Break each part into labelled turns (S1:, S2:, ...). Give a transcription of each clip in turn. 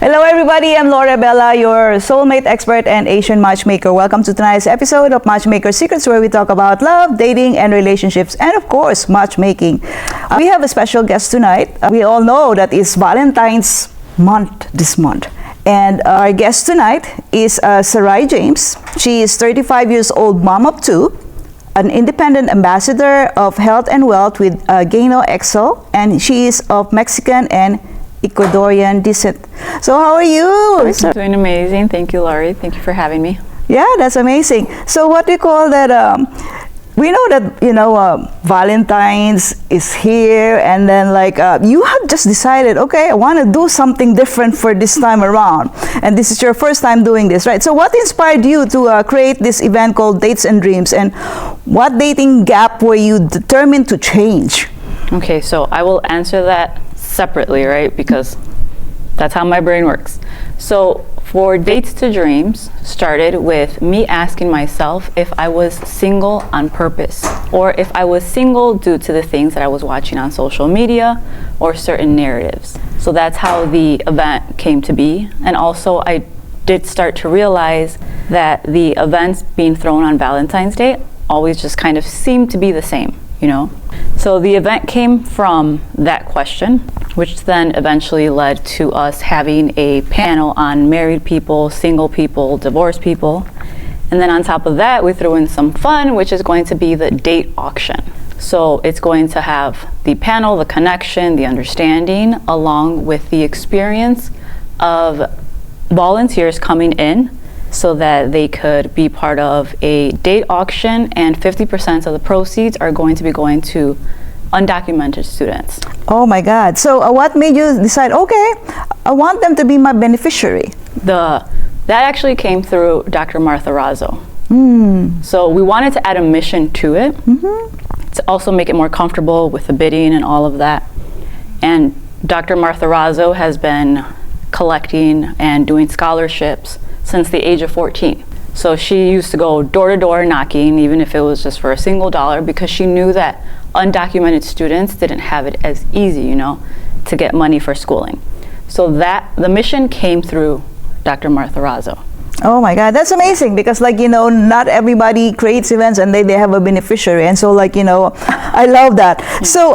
S1: Hello everybody, I'm Lorii Abela, your Soulmate Expert and Asian Matchmaker. Welcome to tonight's episode of Matchmaker Secrets, where we talk about love, dating, and relationships, and of course, matchmaking. We have a special guest tonight. We all know that it's Valentine's month this month. And our guest tonight is Sarai Jaimes. She is 35 years old, mom of two, an independent ambassador of health and wealth with Neuro Excel, and she is of Mexican and Ecuadorian descent. So how are you?
S2: I'm doing amazing. Thank you, Lorii. Thank you for having me.
S1: Yeah, that's amazing. So what do you call that? We know that, Valentine's is here, and then you have just decided, okay, I want to do something different for this time around. And this is your first time doing this, right? So what inspired you to create this event called Dates and Dreams, and what dating gap were you determined to change?
S2: Okay, so I will answer that separately, right? Because that's how my brain works. So for Dates to Dreams started with me asking myself if I was single on purpose, or if I was single due to the things that I was watching on social media or certain narratives. So that's how the event came to be. And also I did start to realize that the events being thrown on Valentine's Day always just kind of seemed to be the same, So the event came from that question, which then eventually led to us having a panel on married people, single people, divorced people. And then on top of that, we threw in some fun, which is going to be the date auction. So it's going to have the panel, the connection, the understanding, along with the experience of volunteers coming in so that they could be part of a date auction, and 50% of the proceeds are going to be going to undocumented students.
S1: Oh my God. So what made you decide, okay, I want them to be my beneficiary?
S2: That actually came through Dr. Martha Razzo. So we wanted to add a mission to it, to also make it more comfortable with the bidding and all of that. And Dr. Martha Razzo has been collecting and doing scholarships since the age of 14. So she used to go door to door knocking, even if it was just for a single dollar, because she knew that undocumented students didn't have it as easy, to get money for schooling. So the mission came through Dr. Martha Razzo.
S1: Oh my God, that's amazing, because not everybody creates events and they have a beneficiary. And so I love that. So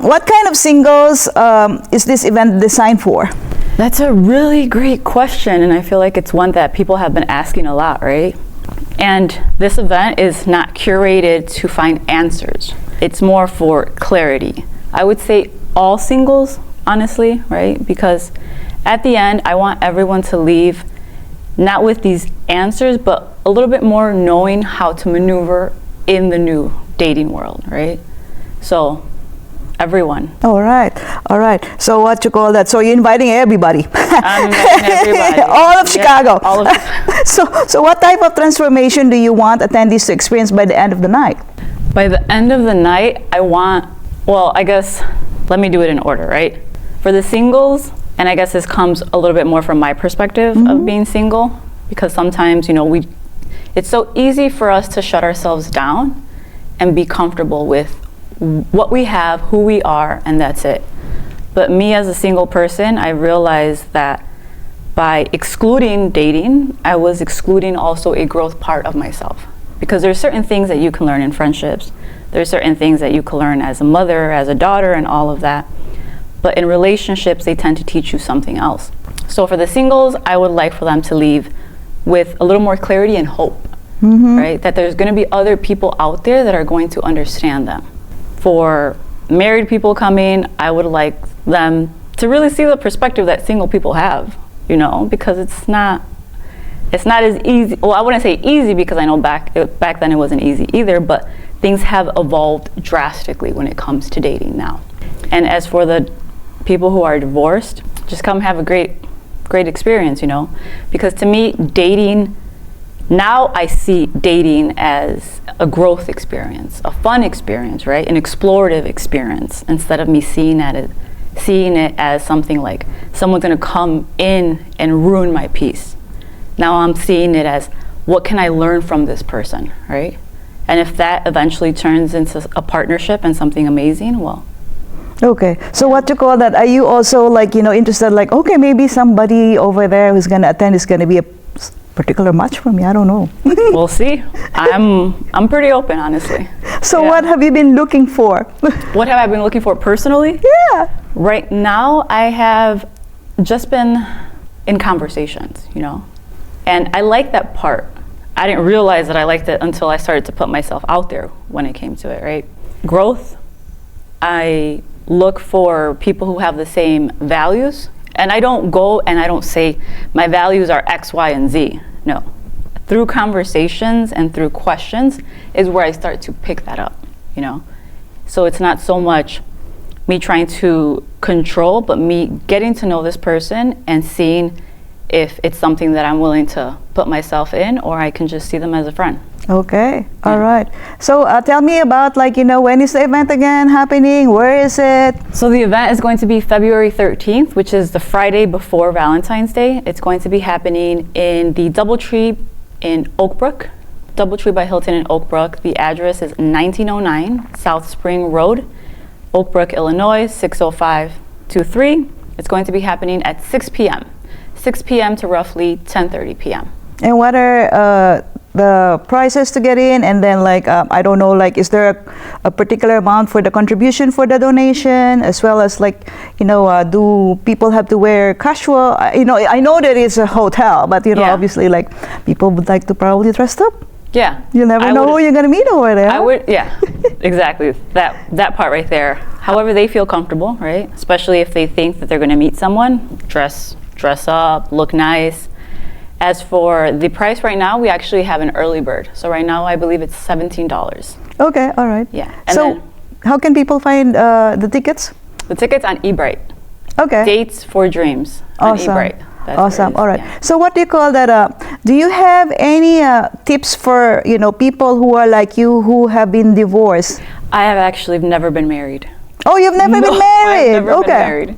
S1: what kind of singles is this event designed for?
S2: That's a really great question, and I feel like it's one that people have been asking a lot, right? And this event is not curated to find answers. It's more for clarity. I would say all singles, honestly, right? Because at the end, I want everyone to leave not with these answers, but a little bit more knowing how to maneuver in the new dating world, right? So everyone.
S1: All right. So what you call that? So you're inviting everybody.
S2: I'm inviting everybody.
S1: All of Chicago.
S2: All of Chicago.
S1: So what type of transformation do you want attendees to experience by the end of the night?
S2: By the end of the night, I guess, let me do it in order, right? For the singles, and I guess this comes a little bit more from my perspective of being single, because sometimes, it's so easy for us to shut ourselves down and be comfortable with what we have, who we are, and that's it. But me as a single person, I realized that by excluding dating, I was excluding also a growth part of myself. Because there's certain things that you can learn in friendships. There's certain things that you can learn as a mother, as a daughter, and all of that. But in relationships, they tend to teach you something else. So for the singles, I would like for them to leave with a little more clarity and hope, right? That there's going to be other people out there that are going to understand them. For married people coming, I would like them to really see the perspective that single people have, because it's not as easy. Well, I wouldn't say easy, because I know back then it wasn't easy either, but things have evolved drastically when it comes to dating now. And as for the people who are divorced, just come have a great experience, because to me, dating, now I see dating as a growth experience, a fun experience, right? An explorative experience, instead of me seeing it as something like someone's gonna come in and ruin my peace. Now I'm seeing it as, what can I learn from this person, right? And if that eventually turns into a partnership and something amazing, well,
S1: Okay. So what you call that? Are you also like, interested, like, okay, maybe somebody over there who's going to attend is going to be a particular match for me? I don't know.
S2: We'll see. I'm pretty open, honestly.
S1: So what have you been looking for?
S2: What have I been looking for personally?
S1: Yeah.
S2: Right now, I have just been in conversations, and I like that part. I didn't realize that I liked it until I started to put myself out there when it came to it, right? Growth. I look for people who have the same values, and I don't go and I don't say my values are X, Y, and Z. No. Through conversations and through questions is where I start to pick that up, So it's not so much me trying to control, but me getting to know this person and seeing if it's something that I'm willing to put myself in, or I can just see them as a friend.
S1: Okay. All right. So tell me about, like, when is the event again happening? Where is it?
S2: So the event is going to be February 13th, which is the Friday before Valentine's Day. It's going to be happening in the DoubleTree in Oakbrook. DoubleTree by Hilton in Oakbrook. The address is 1909 South Spring Road, Oakbrook, Illinois, 60523. It's going to be happening at 6 p.m. 6 p.m. to roughly 10:30 p.m.
S1: And what are the prices to get in? And then, like, I don't know, like, is there a particular amount for the contribution for the donation, as well as, like, do people have to wear casual? I know that it's a hotel, but obviously, like, people would like to probably dress up.
S2: Yeah.
S1: You never know who you're gonna meet over there.
S2: I would, yeah, exactly. That part right there. However they feel comfortable, right? Especially if they think that they're gonna meet someone, dress up, look nice. As for the price right now, we actually have an early bird. So right now, I believe it's $17.
S1: Okay, all right.
S2: Yeah.
S1: And so how can people find the tickets?
S2: The tickets on eBrite.
S1: Okay.
S2: Dates for Dreams on eBrite. That's
S1: awesome. All right.
S2: Yeah.
S1: So what do you call that? Do you have any tips for, people who are like you who have been divorced?
S2: I have actually never been married.
S1: Oh, you've never been married?
S2: I've never been married.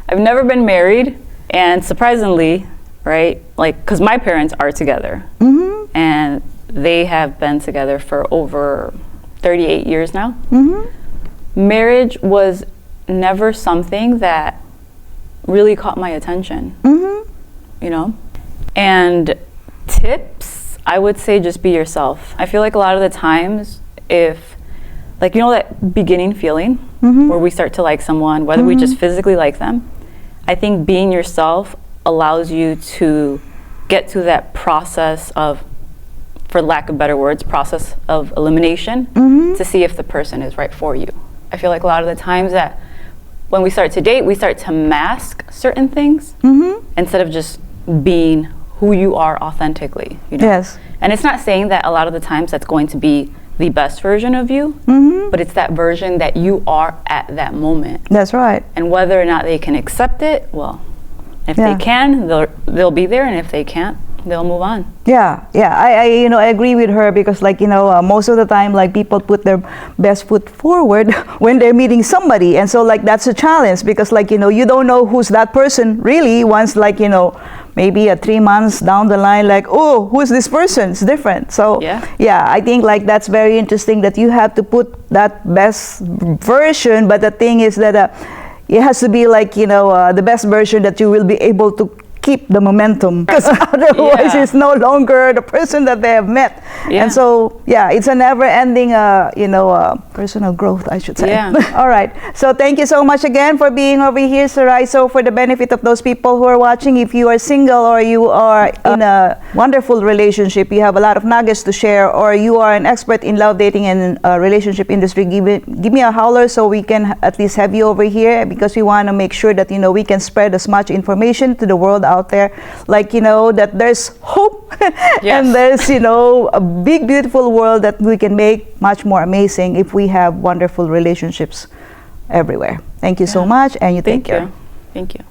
S2: I've never been married. And surprisingly, right, like, because my parents are together, and they have been together for over 38 years now. Marriage was never something that really caught my attention, And tips, I would say just be yourself. I feel like a lot of the times, if, like, that beginning feeling where we start to like someone, whether we just physically like them, I think being yourself allows you to get to that process of, for lack of better words, process of elimination to see if the person is right for you. I feel like a lot of the times that when we start to date, we start to mask certain things instead of just being who you are authentically.
S1: Yes.
S2: And it's not saying that a lot of the times that's going to be the best version of you, but it's that version that you are at that moment.
S1: That's right.
S2: And whether or not they can accept it, well, if they can, they'll be there, and if they can't, they'll move on.
S1: Yeah. I agree with her, because, like, most of the time, like, people put their best foot forward when they're meeting somebody, and so, like, that's a challenge, because, like, you don't know who's that person really once, like, maybe 3 months down the line, like, oh, who's this person? It's different. So yeah, I think, like, that's very interesting that you have to put that best version, but the thing is that it has to be, like, the best version that you will be able to keep the momentum, because otherwise it's no longer the person that they have met. And so it's a never-ending personal growth, I should say. All right, so thank you so much again for being over here, Sarai. So for the benefit of those people who are watching, if you are single or you are in a wonderful relationship, you have a lot of nuggets to share, or you are an expert in love, dating, and relationship industry, give me a holler so we can at least have you over here, because we want to make sure that we can spread as much information to the world out there, like, that there's hope and there's, a big, beautiful world that we can make much more amazing if we have wonderful relationships everywhere. Thank you so much, and you take care.
S2: Thank you.